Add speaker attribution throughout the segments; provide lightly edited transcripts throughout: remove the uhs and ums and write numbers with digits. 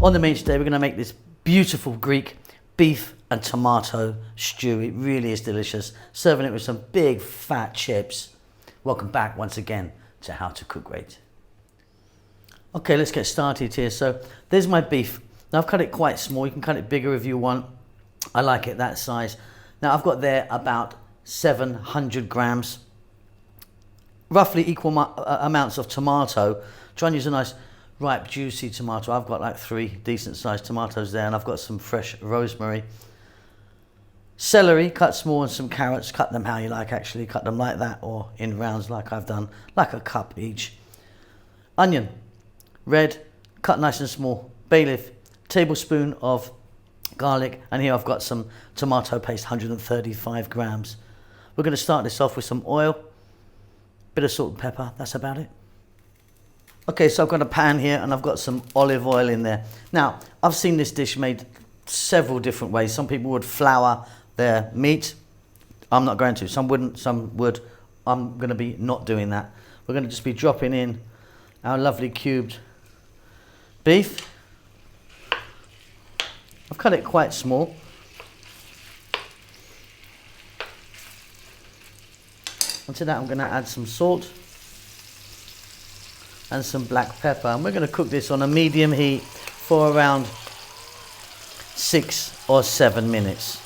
Speaker 1: On the menu today, we're going to make this beautiful Greek beef and tomato stew. It really is delicious. Serving it with some big fat chips. Welcome back once again to How to Cook Great. Okay, let's get started here. So there's my beef. Now I've cut it quite small. You can cut it bigger if you want. I like it that size. Now I've got there about 700 grams, roughly equal amounts of tomato. Try and use a nice ripe juicy tomato. I've got like 3 decent sized tomatoes there, and I've got some fresh rosemary. Celery cut small, and some carrots. Cut them how you like, actually. Cut them like that or in rounds like I've done, like a cup each. Onion, red, cut nice and small. Bay leaf, tablespoon of garlic, and here I've got some tomato paste, 135 grams. We're going to start this off with some oil, bit of salt and pepper. That's about it. Okay, so I've got a pan here and I've got some olive oil in there. Now, I've seen this dish made several different ways. Some people would flour their meat. I'm not going to. Some wouldn't, some would. I'm going to be not doing that. We're going to just be dropping in our lovely cubed beef. I've cut it quite small. Onto that I'm going to add some salt and some black pepper, and we're going to cook this on a medium heat for around 6 or 7 minutes.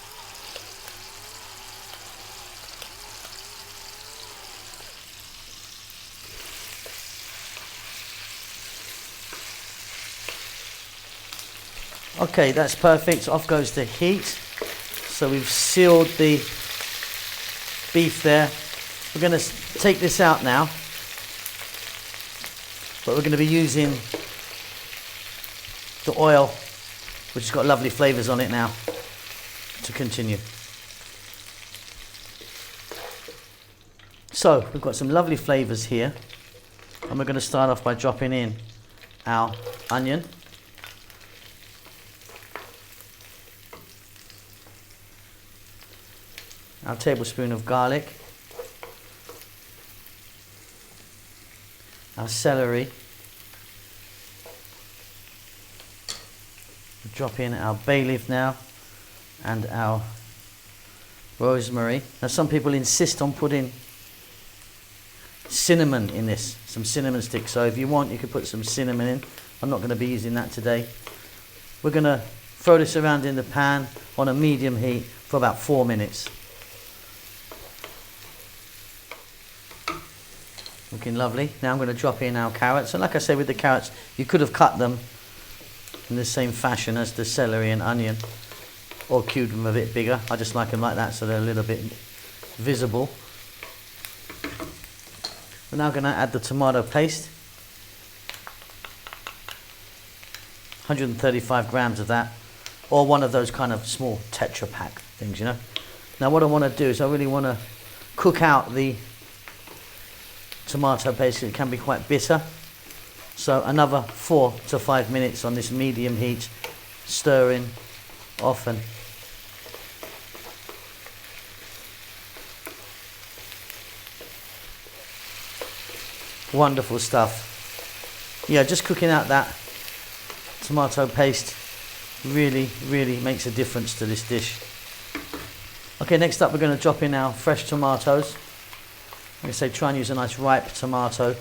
Speaker 1: Okay, that's perfect. Off goes the heat. So we've sealed the beef there. We're going to take this out now, but we're going to be using the oil, which has got lovely flavours on it now, to continue. So we've got some lovely flavours here, and we're going to start off by dropping in our onion. Our tablespoon of garlic. Our celery. Drop in our bay leaf now, and our rosemary. Now some people insist on putting cinnamon in this, some cinnamon sticks. So if you want, you could put some cinnamon in. I'm not going to be using that today. We're going to throw this around in the pan on a medium heat for about 4 minutes. Looking lovely. Now I'm going to drop in our carrots, and like I say, with the carrots, you could have cut them in the same fashion as the celery and onion, or cubed them a bit bigger. I just like them like that, so they're a little bit visible. We're now going to add the tomato paste, 135 grams of that, or one of those kind of small Tetra Pak things, you know. Now what I want to do is I really want to cook out the tomato paste. It can be quite bitter, so another 4 to 5 minutes on this medium heat, stirring often. Wonderful stuff. Yeah, just cooking out that tomato paste really makes a difference to this dish. Okay, next up we're going to drop in our fresh tomatoes. Like I say, try and use a nice ripe tomato.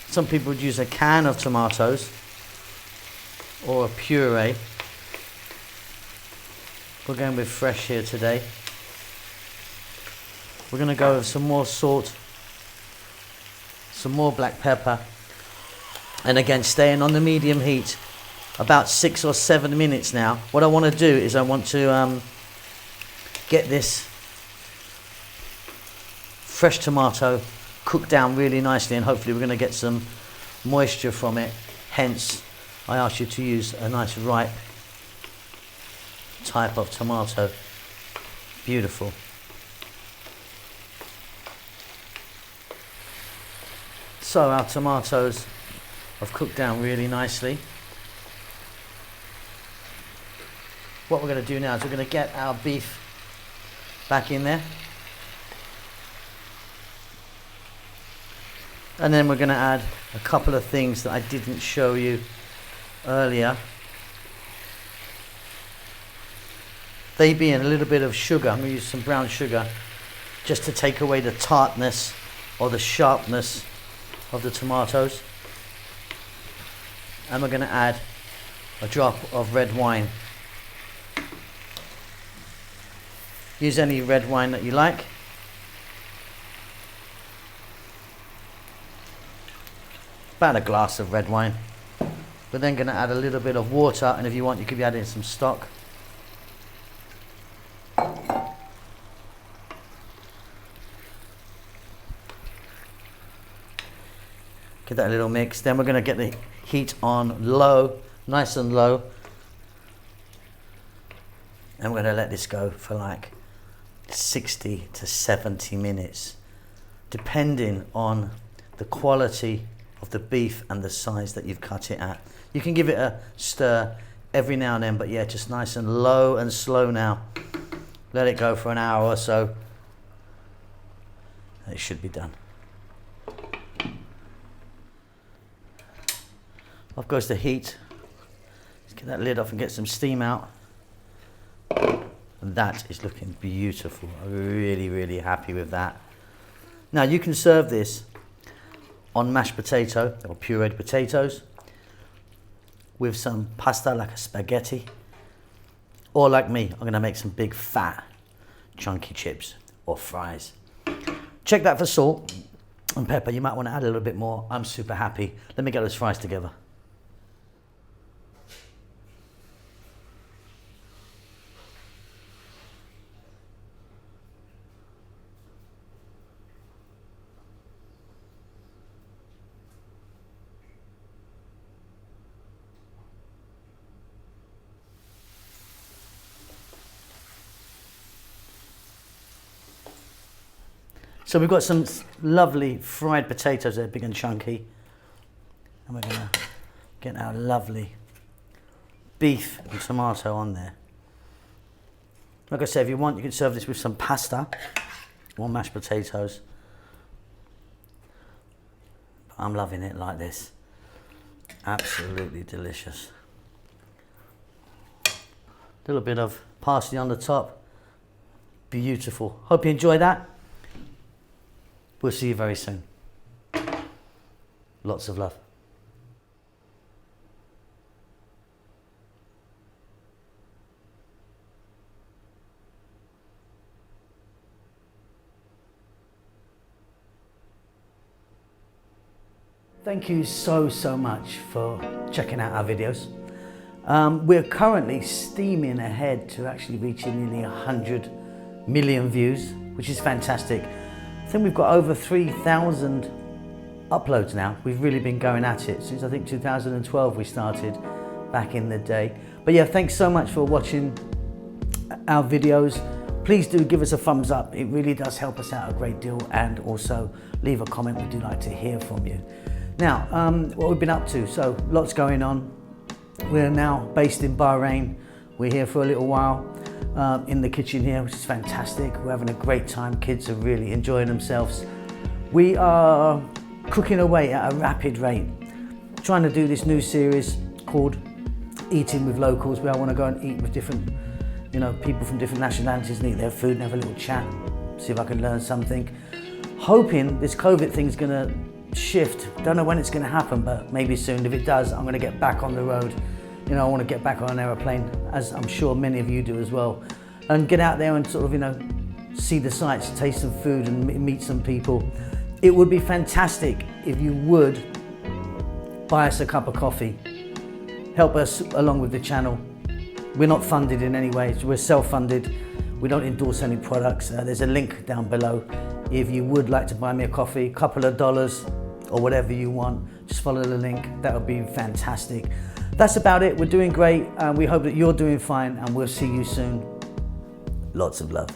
Speaker 1: Some people would use a can of tomatoes or a puree. We're going with fresh here today. We're going to go with some more salt, some more black pepper, and again staying on the medium heat about 6 or 7 minutes now. What I want to do is I want to get this fresh tomato cooked down really nicely, and hopefully we're going to get some moisture from it. Hence I ask you to use a nice ripe type of tomato. Beautiful. So our tomatoes have cooked down really nicely. What we're going to do now is we're going to get our beef back in there. And then we're going to add a couple of things that I didn't show you earlier, they being a little bit of sugar. I'm going to use some brown sugar just to take away the tartness or the sharpness of the tomatoes. And we're going to add a drop of red wine. Use any red wine that you like. About a glass of red wine. We're then going to add a little bit of water, and if you want, you could be adding some stock. Give that a little mix. Then we're going to get the heat on low, nice and low. And we're going to let this go for like 60 to 70 minutes, depending on the quality of the beef and the size that you've cut it at. You can give it a stir every now and then, but yeah, just nice and low and slow now. Let it go for an hour or so. It should be done. Off goes the heat. Let's get that lid off and get some steam out. And that is looking beautiful. I'm really, really happy with that. Now you can serve this on mashed potato or pureed potatoes with some pasta like a spaghetti, or like me, I'm gonna make some big fat chunky chips or fries. Check that for salt and pepper. You might want to add a little bit more. I'm super happy. Let me get those fries together. So we've got some lovely fried potatoes there, big and chunky. And we're gonna get our lovely beef and tomato on there. Like I said, if you want, you can serve this with some pasta or mashed potatoes. But I'm loving it like this. Absolutely delicious. A little bit of parsley on the top. Beautiful. Hope you enjoy that. We'll see you very soon. Lots of love. Thank you so much for checking out our videos. We're currently steaming ahead to actually reaching nearly 100 million views, which is fantastic. I think we've got over 3,000 uploads now. We've really been going at it since I think 2012 we started back in the day. But yeah, thanks so much for watching our videos. Please do give us a thumbs up. It really does help us out a great deal, and also leave a comment. We do like to hear from you. Now, what we've been up to, so lots going on. We're now based in Bahrain. We're here for a little while. In the kitchen here, which is fantastic. We're having a great time. Kids are really enjoying themselves. We are cooking away at a rapid rate, trying to do this new series called Eating with Locals, where I want to go and eat with different, people from different nationalities and eat their food and have a little chat, see if I can learn something. Hoping this COVID thing's gonna shift. Don't know when it's gonna happen, but maybe soon. If it does, I'm gonna get back on the road. I want to get back on an aeroplane, as I'm sure many of you do as well, and get out there and sort of, see the sights, taste some food and meet some people. It would be fantastic if you would buy us a cup of coffee, help us along with the channel. We're not funded in any way, we're self-funded. We don't endorse any products. There's a link down below. If you would like to buy me a coffee, a couple of dollars or whatever you want, just follow the link. That would be fantastic. That's about it. We're doing great, and we hope that you're doing fine, and we'll see you soon. Lots of love.